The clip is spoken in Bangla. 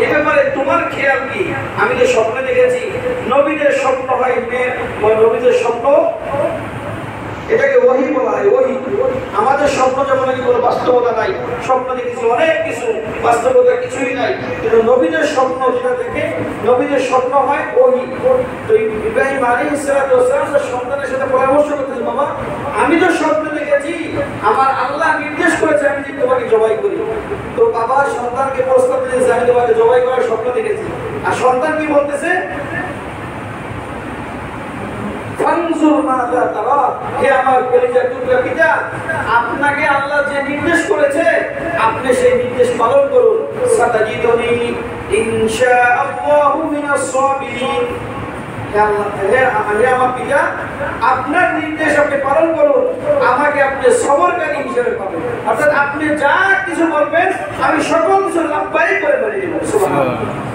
এ ব্যাপারে তোমার খেয়াল কি? আমি যে স্বপ্নে দেখেছি, নবীদের স্বপ্ন হয় মেয়ে, নবীদের স্বপ্ন এটাকে ওহী বলা হয়, ওহী। আমাদের স্বপ্ন যেমন কোনো বাস্তবতা নাই, স্বপ্ন দেখেছি অনেক কিছু, বাস্তবতা কিছুই নাই, কিন্তু নবীদের স্বপ্ন যেটা দেখে, নবীদের স্বপ্ন হয় ওহী। তো ইব্রাহিম আলাইহিস সালাম সন্তানের সাথে পরামর্শ করতেন, বাবা আমি তো স্বপ্ন দেখেছি, আমার আল্লাহ নির্দেশ করেছে আমি তোমাকে জবাই করি। তো বাবা সন্তানকে প্রস্তাব দিয়েছে, আমি তোমাকে জবাই করার স্বপ্ন দেখেছি। আর সন্তান কি বলতেছে? হে আমার কলিজার টুকরা পিতা, আপনাকে আল্লাহ যে নির্দেশ করেছে আপনি সেই নির্দেশ পালন করুন। সাতাজিদুনি ইনশাআল্লাহু মিনাস সাবিরিন। হে আমার পিতা, আপনার নির্দেশ আপনি পালন করুন, আমাকে আপনি সবরকারী হিসেবে পাবেন। অর্থাৎ আপনি যা কিছু বলবেন আমি সকল কিছু লাভবাই করে বলে দেব। সুবহানাল্লাহ।